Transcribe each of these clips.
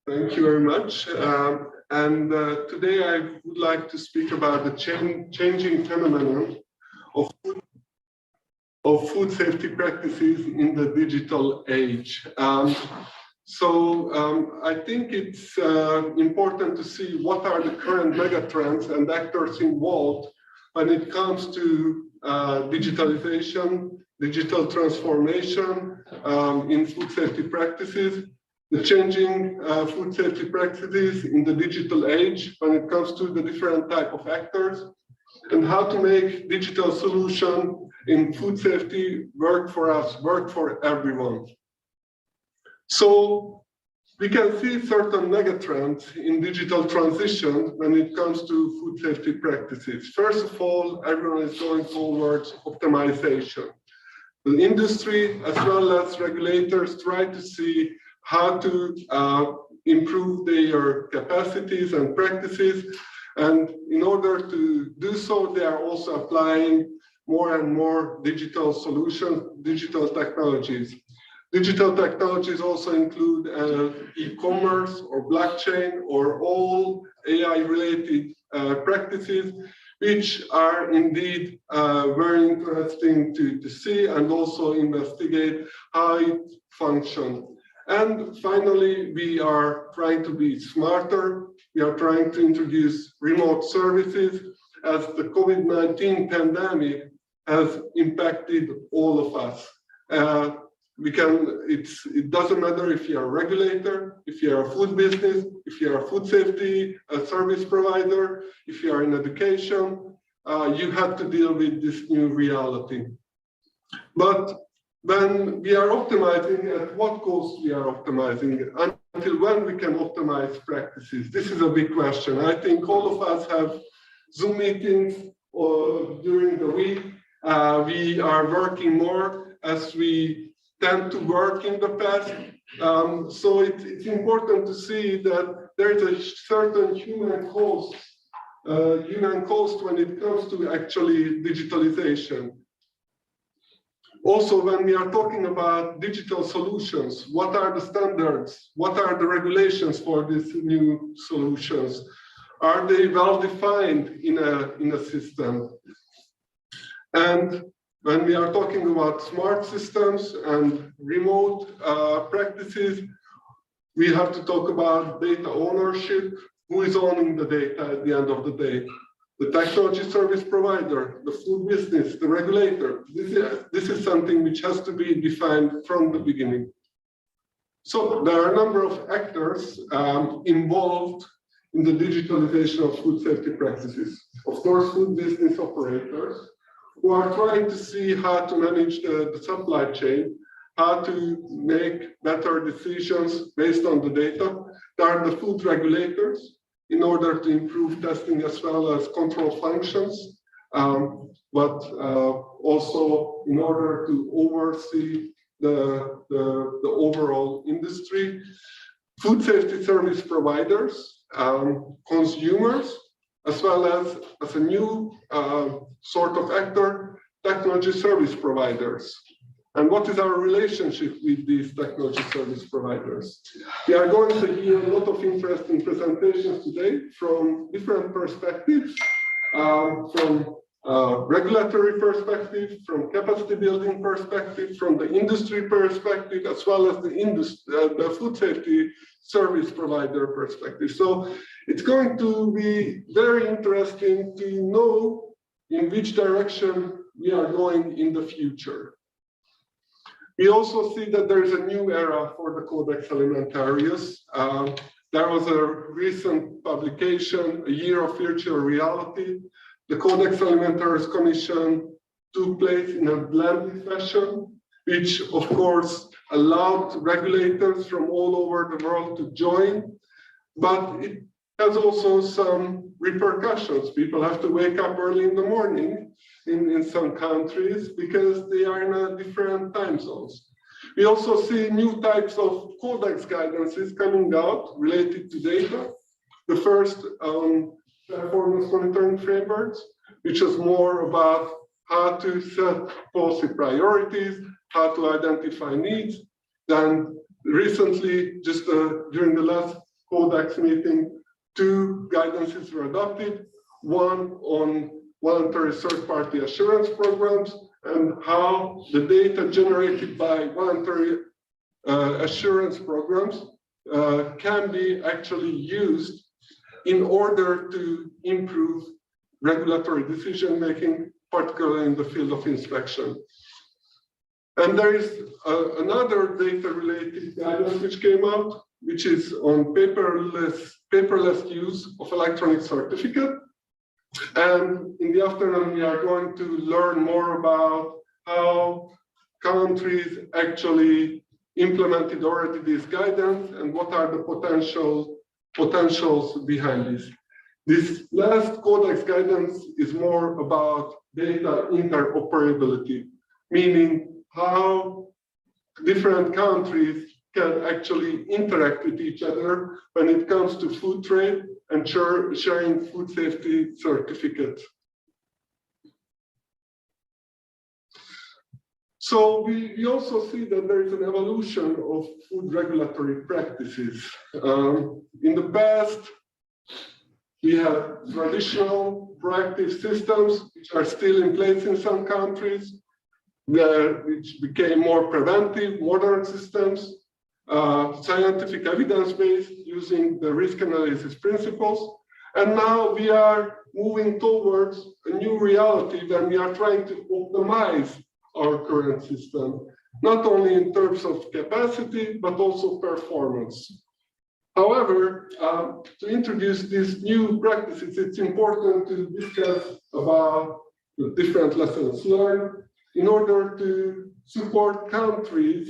Thank you very much. Today I would like to speak about the changing phenomenon of food safety practices in the digital age. I think it's important to see what are the current megatrends and actors involved when it comes to digitalization, digital transformation in food safety practices, the changing food safety practices in the digital age when it comes to the different type of actors, and how to make digital solution in food safety work for us, work for everyone. So we can see certain megatrends in digital transition when it comes to food safety practices. First of all, everyone is going towards optimization. The industry as well as regulators try to see how to improve their capacities and practices. And in order to do so, they are also applying more and more digital solutions, digital technologies. Digital technologies also include e-commerce or blockchain or all AI-related practices, which are indeed very interesting to see and also investigate how it functions. And finally, we are trying to be smarter. We are trying to introduce remote services as the COVID-19 pandemic has impacted all of us. It doesn't matter if you're a regulator, if you're a food business, if you're a food safety service provider, if you're in education, you have to deal with this new reality. But when we are optimizing, at what cost we are optimizing? Until when we can optimize practices? This is a big question. I think all of us have Zoom meetings during the week. We are working more as we tend to work in the past. So it's important to see that there is a certain human cost when it comes to actually digitalization. Also, when we are talking about digital solutions, what are the standards? What are the regulations for these new solutions? Are they well defined in a system? And when we are talking about smart systems and remote practices, we have to talk about data ownership. Who is owning the data at the end of the day? The technology service provider, the food business, the regulator. This is something which has to be defined from the beginning. So there are a number of actors involved in the digitalization of food safety practices. Of course, food business operators who are trying to see how to manage the supply chain, how to make better decisions based on the data. There are the food regulators, in order to improve testing as well as control functions, but also in order to oversee the overall industry. Food safety service providers, consumers, as well as a new sort of actor, technology service providers. And what is our relationship with these technology service providers? We are going to hear a lot of interesting presentations today from different perspectives, from regulatory perspective, from capacity building perspective, from the industry perspective, as well as the food safety service provider perspective. So it's going to be very interesting to know in which direction we are going in the future. We also see that there is a new era for the Codex Alimentarius. There was a recent publication, A Year of Virtual Reality. The Codex Alimentarius Commission took place in a blended fashion, which of course allowed regulators from all over the world to join, but it has also some repercussions. People have to wake up early in the morning in some countries because they are in a different time zones. We also see new types of codex guidances coming out related to data. The first performance monitoring frameworks, which is more about how to set policy priorities, how to identify needs. Then recently, just during the last Codex meeting, 2 guidances were adopted, one on voluntary third-party assurance programs and how the data generated by voluntary assurance programs can be actually used in order to improve regulatory decision-making, particularly in the field of inspection. And there is another data-related guidance which came out, which is on paperless use of electronic certificate. And in the afternoon, we are going to learn more about how countries actually implemented already this guidance and what are the potentials behind this. This last Codex guidance is more about data interoperability, meaning how different countries can actually interact with each other when it comes to food trade and sharing food safety certificates. So we also see that there is an evolution of food regulatory practices. In the past, we have traditional proactive systems which are still in place in some countries, which became more preventive, modern systems, scientific evidence-based, using the risk analysis principles. And now we are moving towards a new reality where we are trying to optimize our current system, not only in terms of capacity, but also performance. However, to introduce these new practices, it's important to discuss about the different lessons learned in order to support countries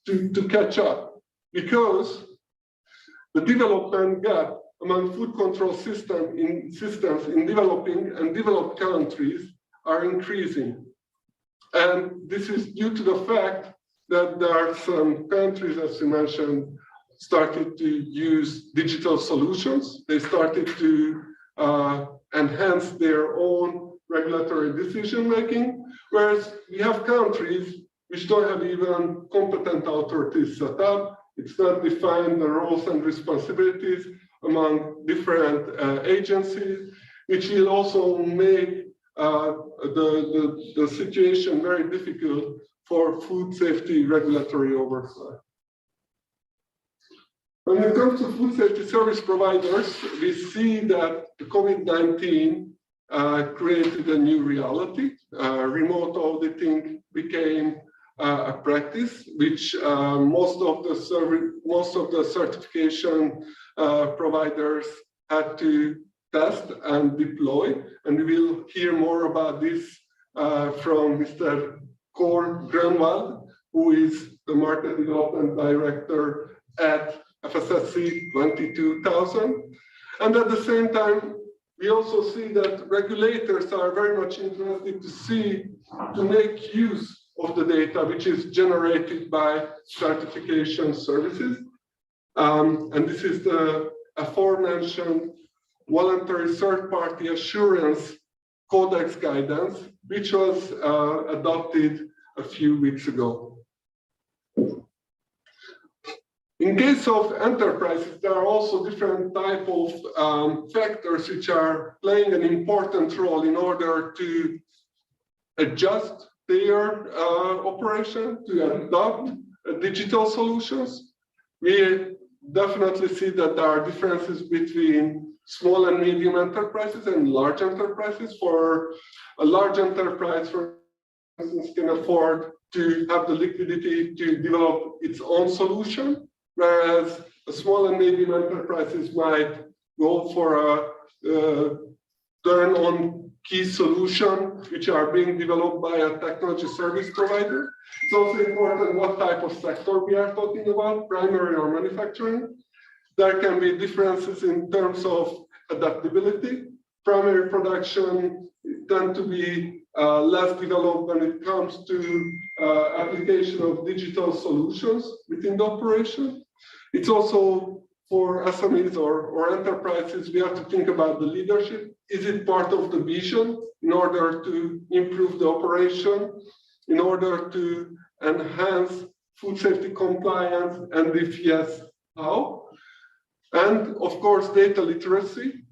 to catch up, because the development gap among food control systems in developing and developed countries are increasing. And this is due to the fact that there are some countries, as you mentioned, started to use digital solutions. They started to enhance their own regulatory decision-making, whereas we have countries which don't have even competent authorities set up. It's not defined the roles and responsibilities among different agencies, which will also make the situation very difficult for food safety regulatory oversight. When it comes to food safety service providers, we see that the COVID-19 created a new reality. Remote auditing became a practice, which most of the certification providers had to test and deploy. And we will hear more about this from Mr. Cor Grunwald, who is the Market Development Director at FSSC 22000. And at the same time, we also see that regulators are very much interested to make use of the data which is generated by certification services. And this is the aforementioned voluntary third-party assurance Codex guidance, which was adopted a few weeks ago. In case of enterprises, there are also different type of factors which are playing an important role in order to adjust their operation, to adopt digital solutions. We definitely see that there are differences between small and medium enterprises and large enterprises. For a large enterprise, for instance, can afford to have the liquidity to develop its own solution, whereas a small and medium enterprises might go for a turn-on key solution, which are being developed by a technology service provider. It's also important what type of sector we are talking about, primary or manufacturing. There can be differences in terms of adaptability. Primary production tend to be less developed when it comes to application of digital solutions within the operation. It's also for SMEs or enterprises, we have to think about the leadership. Is it part of the vision in order to improve the operation, in order to enhance food safety compliance, and if yes, how? And of course, data literacy.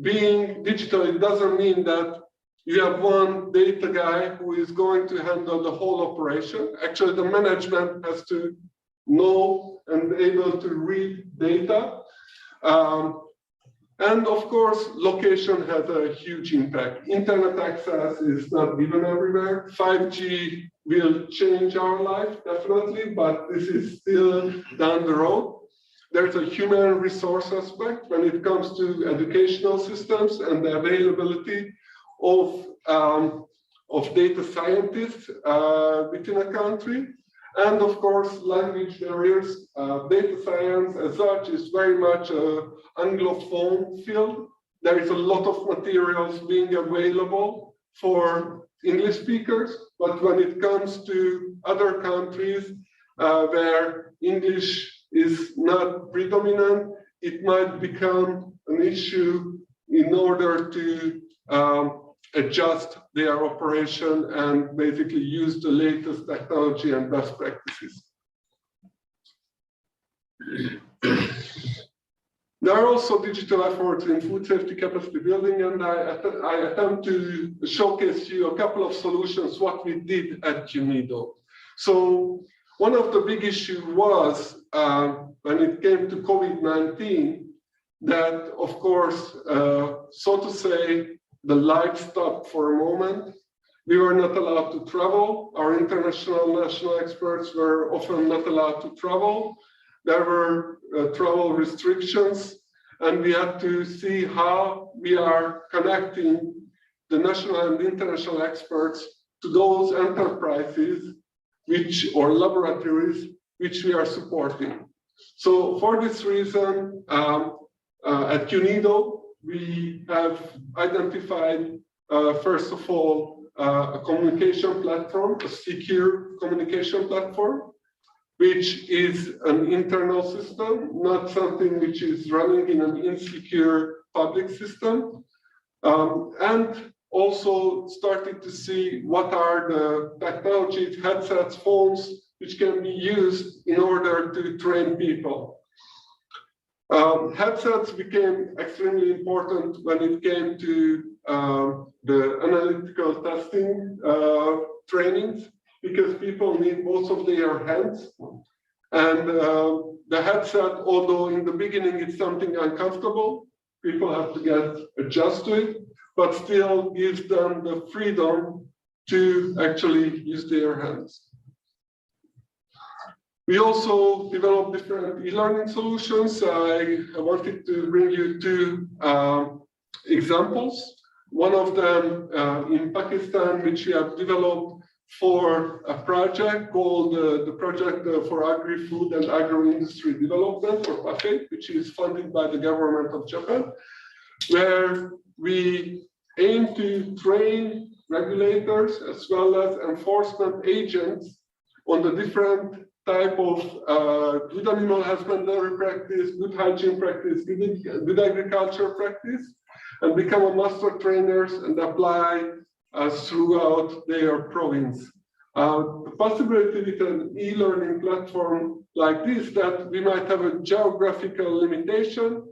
Being digital, it doesn't mean that you have one data guy who is going to handle the whole operation. Actually, the management has to know and able to read data. And of course, location has a huge impact. Internet access is not given everywhere. 5G will change our life, definitely, but this is still down the road. There's a human resource aspect when it comes to educational systems and the availability of data scientists within a country. And of course, language barriers. Data science as such is very much an Anglophone field. There is a lot of materials being available for English speakers, but when it comes to other countries where English is not predominant, it might become an issue in order to adjust their operation and basically use the latest technology and best practices. There are also digital efforts in food safety capacity building, and I attempt to showcase you a couple of solutions, what we did at UNIDO. So one of the big issues was when it came to COVID-19, that of course, so to say, the life stopped for a moment. We were not allowed to travel. Our international national experts were often not allowed to travel. There were travel restrictions, and we had to see how we are connecting the national and international experts to those enterprises or laboratories which we are supporting. So for this reason, at UNIDO, we have identified, first of all, a communication platform, a secure communication platform, which is an internal system, not something which is running in an insecure public system. And also started to see what are the technologies, headsets, phones, which can be used in order to train people. Headsets became extremely important when it came to the analytical testing trainings, because people need both of their hands. And the headset, although in the beginning it's something uncomfortable, people have to get adjust to it, but still gives them the freedom to actually use their hands. We also developed different e-learning solutions. I wanted to bring you two examples. One of them in Pakistan, which we have developed for a project called the Project for Agri-Food and Agro-Industry Development, or PAFED, which is funded by the government of Japan, where we aim to train regulators as well as enforcement agents on the different type of good animal husbandry practice, good hygiene practice, good agriculture practice, and become a master trainers and apply throughout their province. The possibility with an e-learning platform like this, that we might have a geographical limitation,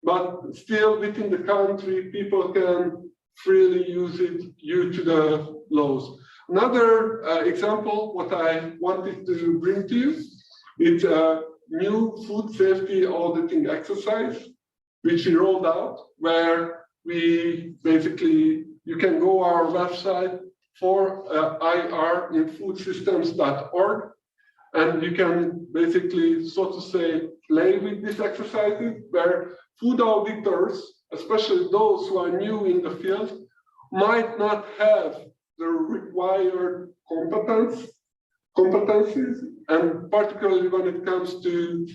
but still within the country, people can freely use it due to the laws. Another example, what I wanted to bring to you, is a new food safety auditing exercise, which we rolled out, where we basically, you can go our website for irinfoodsystems.org, and you can basically, so to say, play with these exercises, where food auditors, especially those who are new in the field, might not have the required competencies, and particularly when it comes to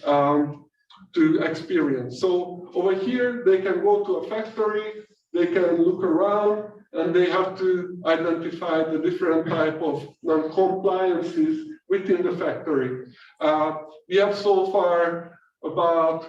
experience. So over here, they can go to a factory, they can look around, and they have to identify the different type of non-compliances within the factory. We have so far about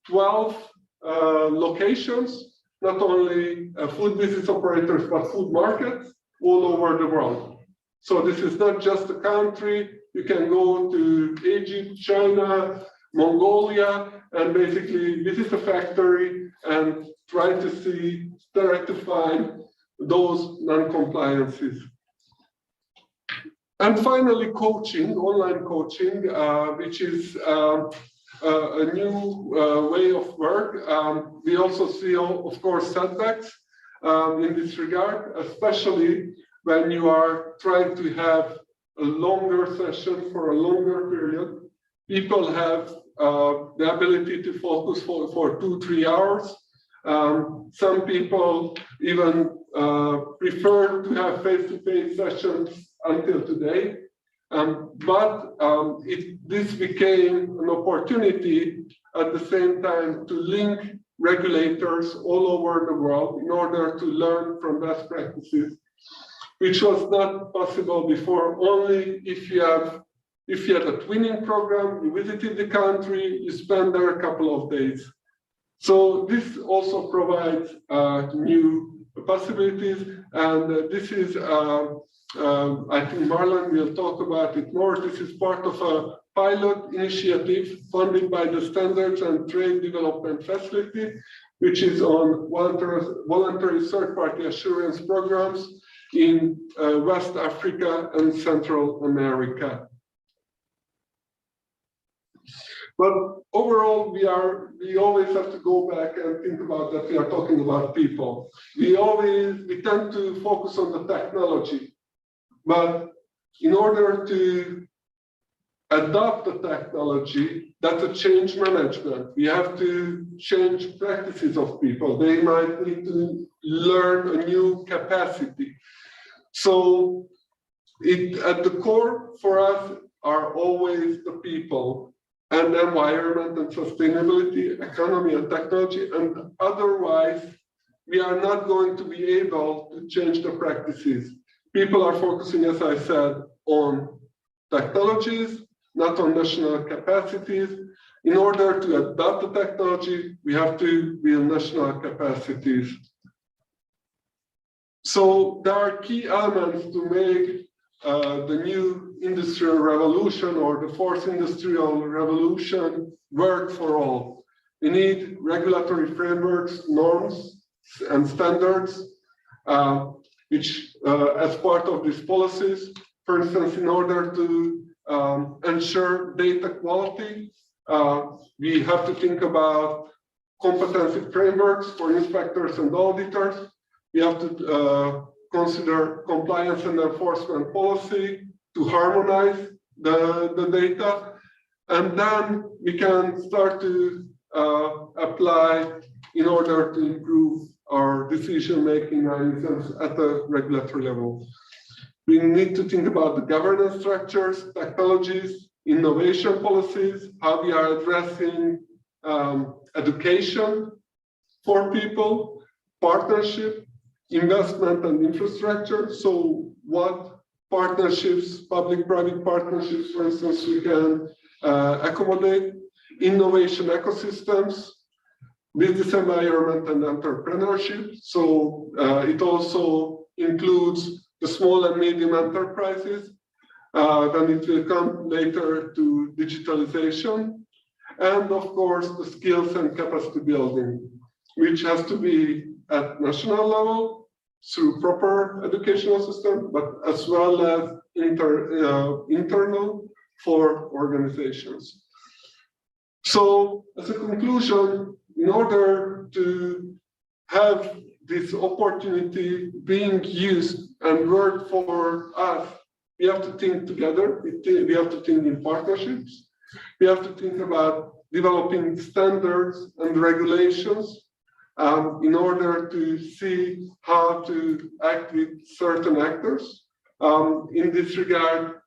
12 locations, not only food business operators, but food markets all over the world. So this is not just a country. You can go to Egypt, China, Mongolia, and basically visit a factory and try to rectify those non-compliances. And finally, coaching, online coaching, which is a new way of work. We also see, of course, setbacks in this regard, especially when you are trying to have a longer session for a longer period. People have the ability to focus for 2-3 hours. Some people even prefer to have face-to-face sessions until today. But this became an opportunity at the same time to link regulators all over the world in order to learn from best practices, which was not possible before. Only if you had a twinning program, you visited the country, you spent there a couple of days. So this also provides new possibilities, and this is, I think Marlon will talk about it more. This is part of a pilot initiative funded by the Standards and Trade Development Facility, which is on voluntary third-party assurance programs in West Africa and Central America. But overall, we always have to go back and think about that we are talking about people. We tend to focus on the technology, but in order to adopt the technology, that's a change management. We have to change practices of people. They might need to learn a new capacity. So at the core for us are always the people, and environment and sustainability, economy and technology, and otherwise we are not going to be able to change the practices. People are focusing, as I said, on technologies, not on national capacities. In order to adopt the technology, we have to build national capacities. So there are key elements to make the new industrial revolution or the fourth industrial revolution work for all. We need regulatory frameworks, norms, and standards, which as part of these policies, for instance, in order to ensure data quality, we have to think about competency frameworks for inspectors and auditors. We have to consider compliance and enforcement policy to harmonize the data, and then we can start to apply in order to improve our decision-making mechanisms at the regulatory level. We need to think about the governance structures, technologies, innovation policies, how we are addressing education for people, partnership, investment and infrastructure. So what partnerships, public-private partnerships, for instance, we can accommodate, innovation ecosystems, business environment and entrepreneurship. So it also includes the small and medium enterprises. Then it will come later to digitalization. And of course, the skills and capacity building, which has to be at national level through proper educational system, but as well as internal for organizations. So as a conclusion, in order to have this opportunity being used and work for us, we have to think together, we have to think in partnerships, we have to think about developing standards and regulations in order to see how to act with certain actors. In this regard,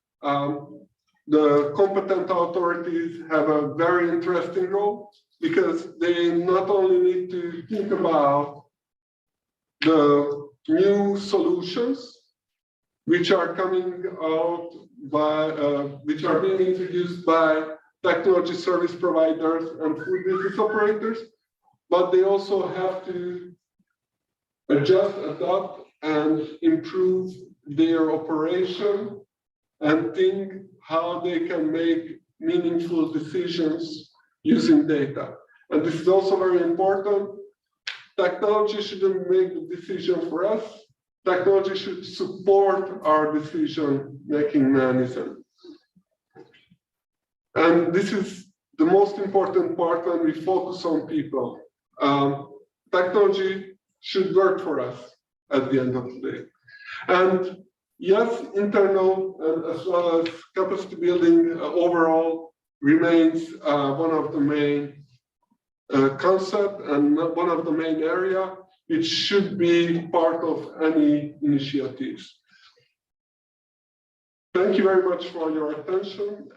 the competent authorities have a very interesting role because they not only need to think about the new solutions which are coming out by, which are being introduced by technology service providers and food business operators, but they also have to adjust, adapt, and improve their operation and think how they can make meaningful decisions using data. And this is also very important. Technology shouldn't make the decision for us. Technology should support our decision-making mechanism. And this is the most important part when we focus on people. Technology should work for us at the end of the day. And yes, internal as well as capacity building overall remains one of the main concept and one of the main area which should be part of any initiatives. Thank you very much for your attention.